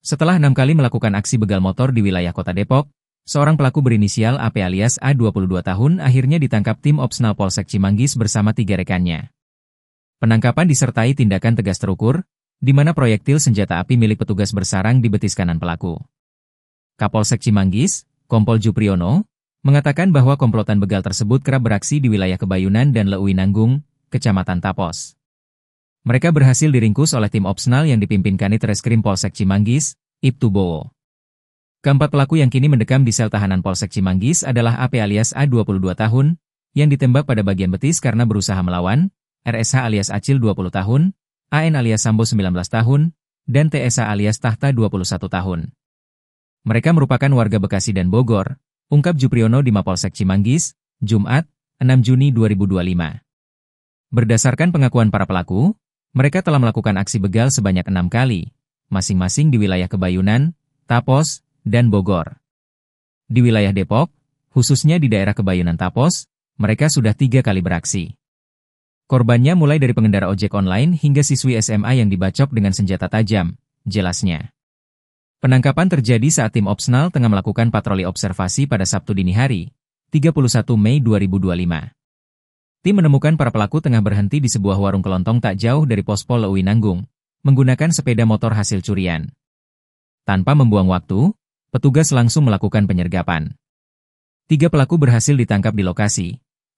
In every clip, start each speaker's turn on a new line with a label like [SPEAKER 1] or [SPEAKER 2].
[SPEAKER 1] Setelah 6 kali melakukan aksi begal motor di wilayah kota Depok, seorang pelaku berinisial AP alias A 22 tahun akhirnya ditangkap tim Opsnal Polsek Cimanggis bersama 3 rekannya. Penangkapan disertai tindakan tegas terukur, di mana proyektil senjata api milik petugas bersarang di betis kanan pelaku. Kapolsek Cimanggis, Kompol Jupriyono, mengatakan bahwa komplotan begal tersebut kerap beraksi di wilayah Kebayunan dan Leuwinanggung, Kecamatan Tapos. Mereka berhasil diringkus oleh tim Opsnal yang dipimpin Kanit Reskrim Polsek Cimanggis, Ibtu Bowo. Keempat pelaku yang kini mendekam di sel tahanan Polsek Cimanggis adalah AP alias A 22 tahun, yang ditembak pada bagian betis karena berusaha melawan, RSH alias Acil 20 tahun, AN alias Sambo 19 tahun, dan TSA alias Tahta 21 tahun. Mereka merupakan warga Bekasi dan Bogor, ungkap Jupriyono di Mapolsek Cimanggis, Jumat, 6 Juni 2025. Berdasarkan pengakuan para pelaku, mereka telah melakukan aksi begal sebanyak 6 kali, masing-masing di wilayah Kebayunan, Tapos, dan Bogor. Di wilayah Depok, khususnya di daerah Kebayunan Tapos, mereka sudah 3 kali beraksi. Korbannya mulai dari pengendara ojek online hingga siswi SMA yang dibacok dengan senjata tajam, jelasnya. Penangkapan terjadi saat tim Opsnal tengah melakukan patroli observasi pada Sabtu dini hari, 31 Mei 2025. Tim menemukan para pelaku tengah berhenti di sebuah warung kelontong tak jauh dari Pospol Leuwinanggung, menggunakan sepeda motor hasil curian. Tanpa membuang waktu, petugas langsung melakukan penyergapan. 3 pelaku berhasil ditangkap di lokasi,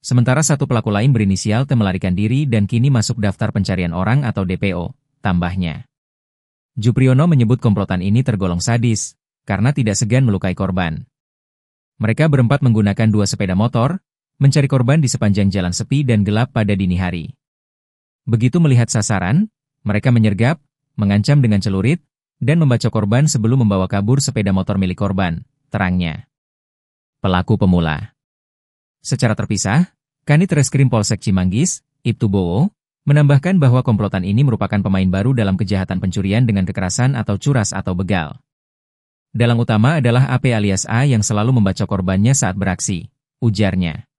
[SPEAKER 1] sementara 1 pelaku lain berinisial T melarikan diri dan kini masuk daftar pencarian orang atau DPO, tambahnya. Jupriyono menyebut komplotan ini tergolong sadis, karena tidak segan melukai korban. Mereka berempat menggunakan 2 sepeda motor, mencari korban di sepanjang jalan sepi dan gelap pada dini hari. Begitu melihat sasaran, mereka menyergap, mengancam dengan celurit, dan membacok korban sebelum membawa kabur sepeda motor milik korban, terangnya. Pelaku pemula. Secara terpisah, Kanit Reskrim Polsek Cimanggis, Ibtu Bowo, menambahkan bahwa komplotan ini merupakan pemain baru dalam kejahatan pencurian dengan kekerasan atau curas atau begal. Dalang utama adalah AP alias A yang selalu membacok korbannya saat beraksi, ujarnya.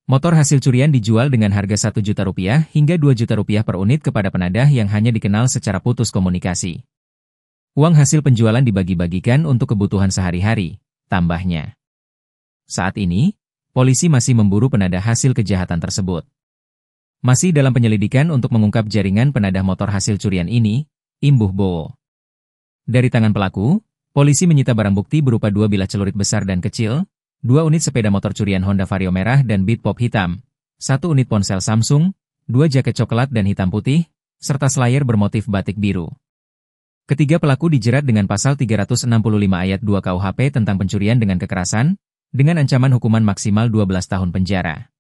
[SPEAKER 1] Motor hasil curian dijual dengan harga Rp1.000.000 hingga Rp2.000.000 per unit kepada penadah yang hanya dikenal secara putus komunikasi. Uang hasil penjualan dibagi-bagikan untuk kebutuhan sehari-hari, tambahnya. Saat ini, polisi masih memburu penadah hasil kejahatan tersebut. Masih dalam penyelidikan untuk mengungkap jaringan penadah motor hasil curian ini, imbuh Bowo. Dari tangan pelaku, polisi menyita barang bukti berupa 2 bilah celurit besar dan kecil, 2 unit sepeda motor curian Honda Vario merah dan Beat Pop hitam, 1 unit ponsel Samsung, 2 jaket coklat dan hitam putih, serta slayer bermotif batik biru. Ketiga pelaku dijerat dengan pasal 365 ayat 2 KUHP tentang pencurian dengan kekerasan, dengan ancaman hukuman maksimal 12 tahun penjara.